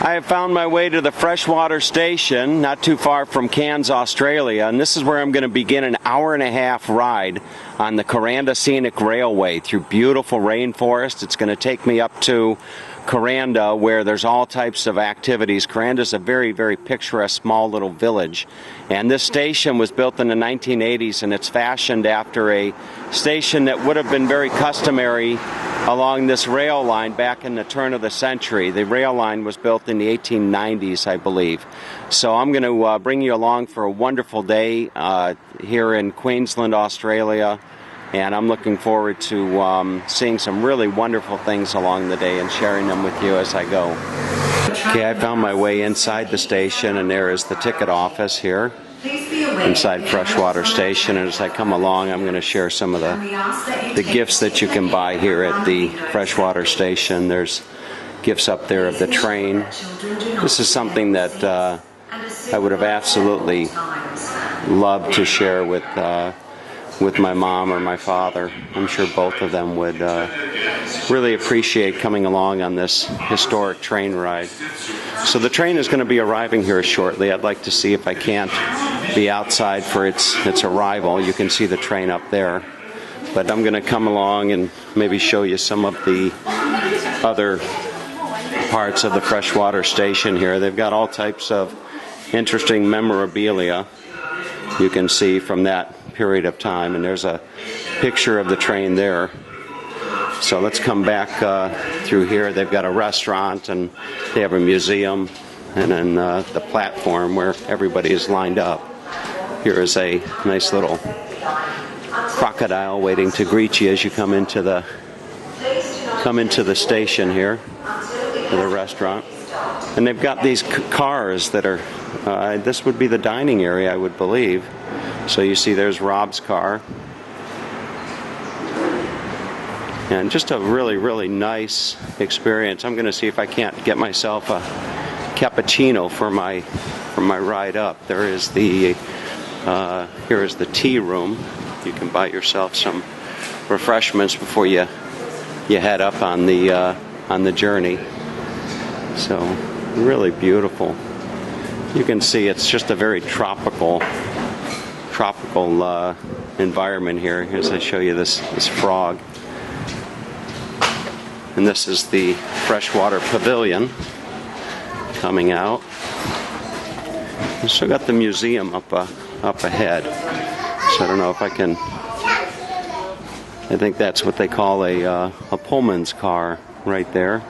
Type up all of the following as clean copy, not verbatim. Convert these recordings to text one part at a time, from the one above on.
I have found my way to the Freshwater Station, not too far from Cairns, Australia, and this is where I'm going to begin an hour-and-a-half ride on the Kuranda Scenic Railway through beautiful rainforest. It's going to take me up to Kuranda, where there's all types of activities. Kuranda is a very, very picturesque small little village, and this station was built in the 1980s, and it's fashioned after a station that would have been very customary along this rail line back in the turn of the century. The rail line was built in the 1890s, I believe. So I'm going to bring you along for a wonderful day here in Queensland, Australia, and I'm looking forward to seeing some really wonderful things along the day and sharing them with you as I go. Okay, I found my way inside the station, and there is the ticket office here inside Freshwater Station, and as I come along I'm going to share some of the gifts that you can buy here at the Freshwater Station. There's gifts up there of the train. This is something that I would have absolutely loved to share with my mom or my father. I'm sure both of them would really appreciate coming along on this historic train ride. So the train is going to be arriving here shortly. I'd like to see if I can't be outside for its arrival. You can see the train up there. But I'm going to come along and maybe show you some of the other parts of the Freshwater Station here. They've got all types of interesting memorabilia you can see from that period of time, and there's a picture of the train there. So let's come back through here. They've got a restaurant, and they have a museum, and then the platform where everybody is lined up. Here is a nice little crocodile waiting to greet you as you come into the station here, or the restaurant. And they've got these cars that are, this would be the dining area, I would believe. So you see there's Rob's car. And just a really, really nice experience. I'm going to see if I can't get myself a cappuccino for my ride up. There is the here is the tea room. You can buy yourself some refreshments before you head up on the journey. So really beautiful. You can see it's just a very tropical environment here. As I show you this frog. And this is the Freshwater Pavilion coming out. We've still got the museum up ahead. So I don't know if I can. I think that's what they call a Pullman's car right there.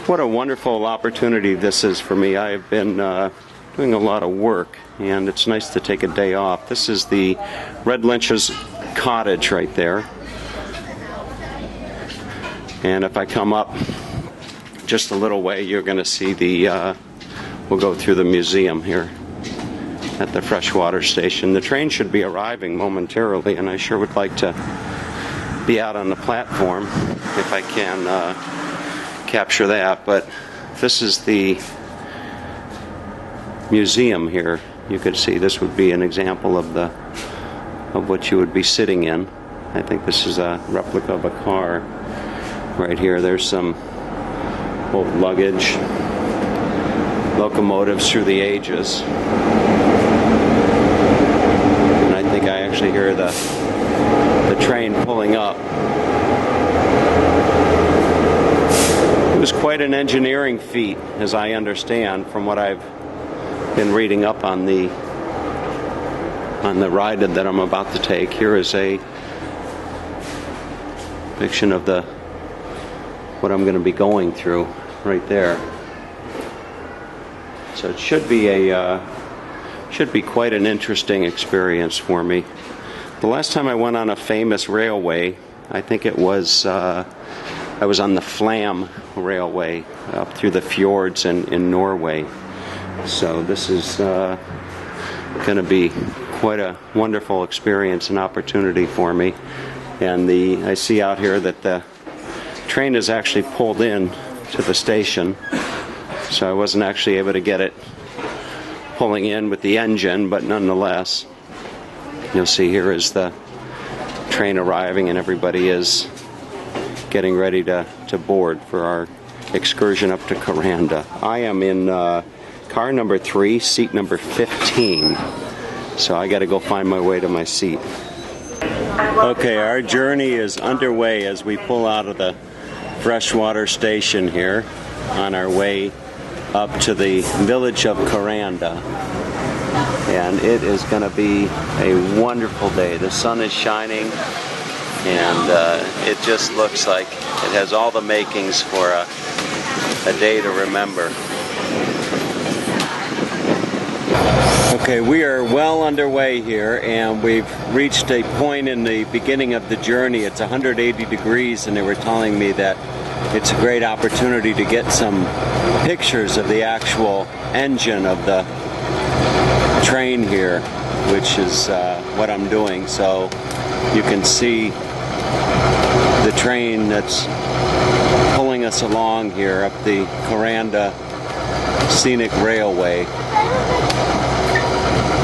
What a wonderful opportunity this is for me. I have been doing a lot of work, and it's nice to take a day off. This is the Lynch's Cottage right there. And if I come up just a little way, you're going to see we'll go through the museum here at the Freshwater Station. The train should be arriving momentarily, and I sure would like to be out on the platform if I can capture that. But this is the museum here. You could see this would be an example of what you would be sitting in. I think this is a replica of a car right here. There's some old luggage, locomotives through the ages, and I think I actually hear the train pulling up. It was quite an engineering feat, as I understand, from what I've been reading up on the ride that I'm about to take. Here is a depiction of what I'm going to be going through right there. So it should be quite an interesting experience for me. The last time I went on a famous railway, I think it was I was on the Flam Railway up through the fjords in Norway. So this is going to be quite a wonderful experience and opportunity for me. And I see out here that the train is actually pulled in to the station, so I wasn't actually able to get it pulling in with the engine, but nonetheless, you'll see here is the train arriving, and everybody is getting ready to board for our excursion up to Kuranda. I am in car number 3, seat number 15. So I got to go find my way to my seat. Okay, our journey is underway as we pull out of the Freshwater Station here on our way up to the village of Kuranda. And it is going to be a wonderful day. The sun is shining, and it just looks like it has all the makings for a day to remember. Okay, we are well underway here, and we've reached a point in the beginning of the journey. It's 180 degrees, and they were telling me that it's a great opportunity to get some pictures of the actual engine of the train here, which is what I'm doing. So you can see the train that's pulling us along here up the Kuranda Scenic Railway.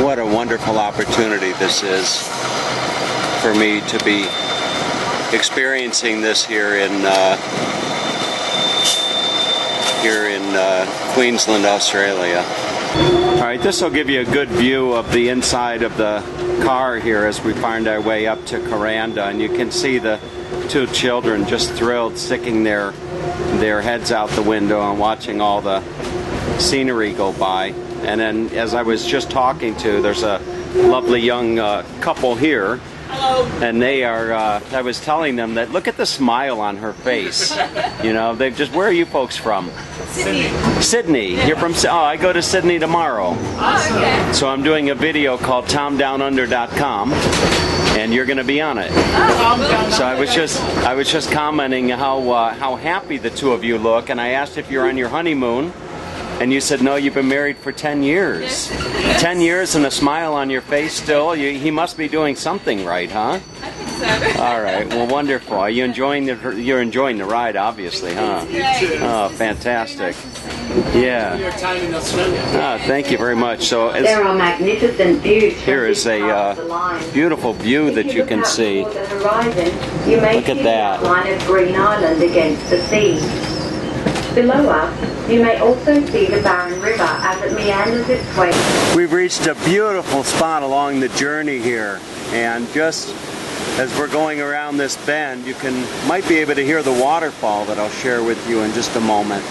What a wonderful opportunity this is for me to be experiencing this here in Queensland, Australia. Alright, this will give you a good view of the inside of the car here as we find our way up to Kuranda, and you can see the 2 children just thrilled, sticking their heads out the window and watching all the scenery go by. And then, as I was just talking to, there's a lovely young couple here. Hello. And they are, I was telling them that, look at the smile on her face. You know, they've just, where are you folks from? Sydney. Sydney. Yeah. You're from, oh, I go to Sydney tomorrow. Oh, okay. So I'm doing a video called TomDownUnder.com, and you're going to be on it. Oh, so I was just commenting how happy the 2 of you look, and I asked if you're on your honeymoon. And you said, no, you've been married for 10 years. 10 years and a smile on your face still? He must be doing something right, huh? I think so. All right, well, wonderful. Are you enjoying you're enjoying the ride, obviously, huh? Oh, fantastic. Yeah. Your time in Australia. Oh, thank you very much. So there are magnificent views. Here is a beautiful view that you can see. Look at that. Line of Green Island against the sea. Below us, you may also see the Barron River as it meanders its way. We've reached a beautiful spot along the journey here, and just as we're going around this bend, you might be able to hear the waterfall that I'll share with you in just a moment.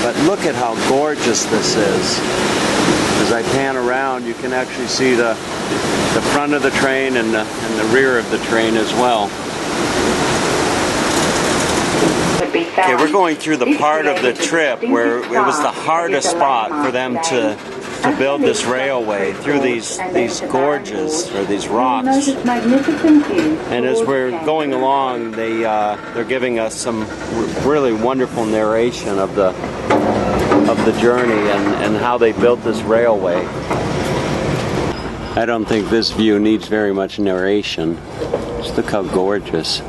But look at how gorgeous this is. As I pan around, you can actually see the front of the train and the rear of the train as well. Okay, we're going through the part of the trip where it was the hardest spot for them to build this railway, through these gorges or these rocks. And as we're going along, they're giving us some really wonderful narration of the journey and how they built this railway. I don't think this view needs very much narration. Just look how gorgeous.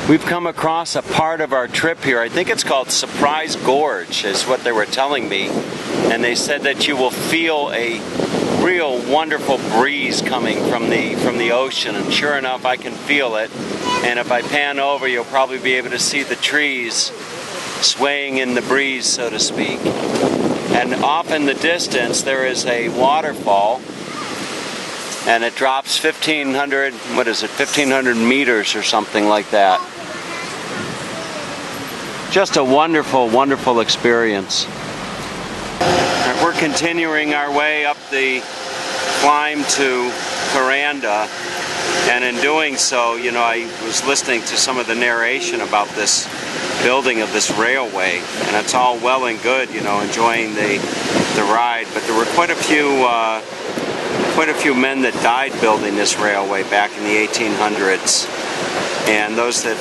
We've come across a part of our trip here. I think it's called Surprise Gorge, is what they were telling me. And they said that you will feel a real wonderful breeze coming from the ocean. And sure enough, I can feel it. And if I pan over, you'll probably be able to see the trees swaying in the breeze, so to speak. And off in the distance, there is a waterfall. And it drops 1,500, what is it, 1,500 meters or something like that. Just a wonderful, wonderful experience. Right, we're continuing our way up the climb to Kuranda, and in doing so, you know, I was listening to some of the narration about this building of this railway, and it's all well and good, you know, enjoying the ride, but there were quite a few men that died building this railway back in the 1800s. And those that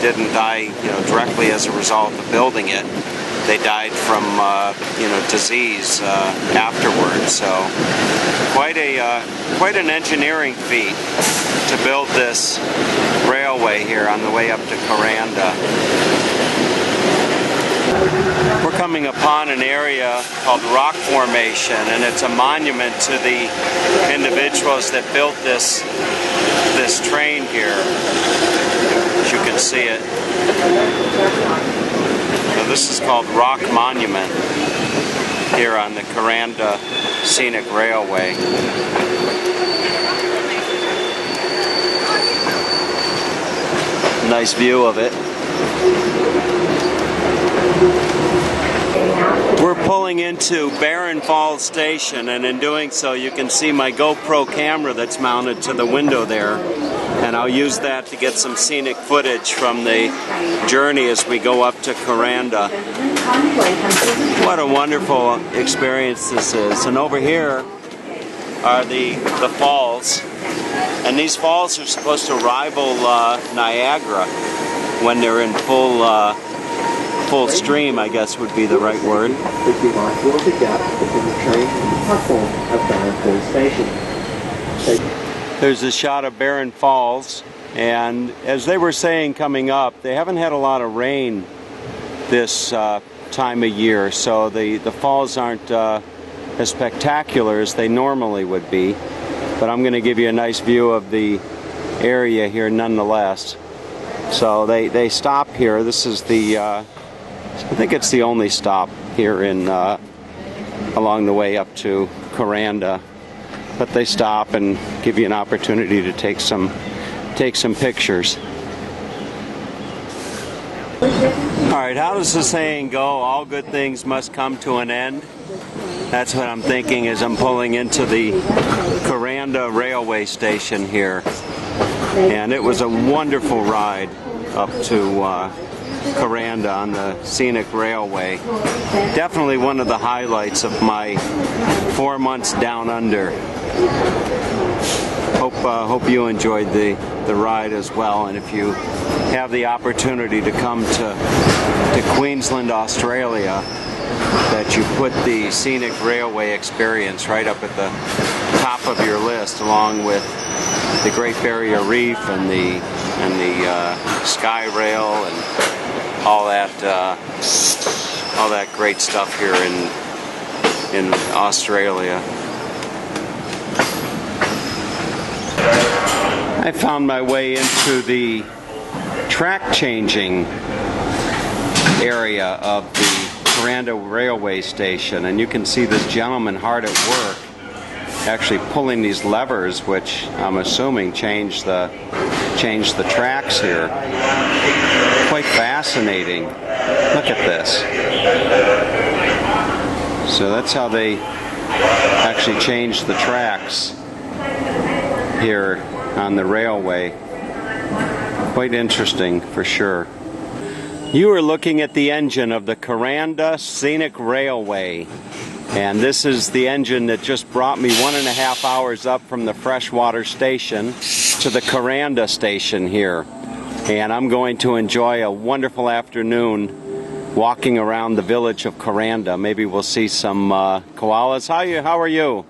didn't die, you know, directly as a result of building it, they died from, you know, disease afterwards. So, quite an engineering feat to build this railway here on the way up to Kuranda. We're coming upon an area called Rock Formation, and it's a monument to the individuals that built this train here. As you can see it. So this is called Rock Monument here on the Kuranda Scenic Railway. Nice view of it. We're pulling into Barron Falls Station, and in doing so you can see my GoPro camera that's mounted to the window there, and I'll use that to get some scenic footage from the journey as we go up to Kuranda. What a wonderful experience this is. And over here are the falls, and these falls are supposed to rival Niagara when they're in full stream, I guess would be the right word. There's a shot of Barron Falls, and as they were saying coming up, they haven't had a lot of rain this time of year, so the falls aren't as spectacular as they normally would be, but I'm going to give you a nice view of the area here nonetheless. So they stop here. This is the I think it's the only stop here in along the way up to Kuranda, but they stop and give you an opportunity to take some pictures. All right, how does the saying go? All good things must come to an end. That's what I'm thinking as I'm pulling into the Kuranda railway station here, and it was a wonderful ride up to Kuranda on the Scenic Railway. Definitely one of the highlights of my 4 months down under. Hope you enjoyed the ride as well, and if you have the opportunity to come to Queensland, Australia, that you put the Scenic Railway experience right up at the top of your list, along with the Great Barrier Reef and the Sky Rail and all that great stuff here in Australia. I found my way into the track changing area of the Kuranda railway station, and you can see this gentleman hard at work actually pulling these levers, which I'm assuming change the tracks here. Quite fascinating. Look at this. So that's how they actually change the tracks here on the railway. Quite interesting for sure. You are looking at the engine of the Kuranda Scenic Railway, and this is the engine that just brought me 1.5 hours up from the Freshwater Station to the Kuranda Station here. And I'm going to enjoy a wonderful afternoon walking around the village of Kuranda. Maybe we'll see some koalas. How are you?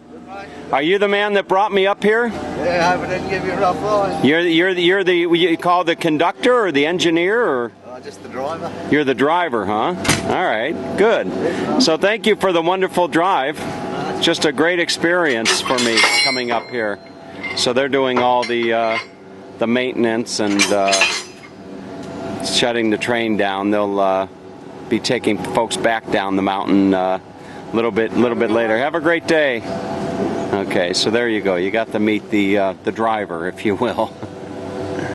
Are you the man that brought me up here? Yeah, I didn't give you a rough ride. You're the you call the conductor or the engineer, or? Just the driver. You're the driver, huh? All right, good. So thank you for the wonderful drive. Just a great experience for me coming up here. So they're doing all the maintenance and shutting the train down. They'll be taking folks back down the mountain a little bit later. Have a great day. Okay, so there you go. You got to meet the driver, if you will.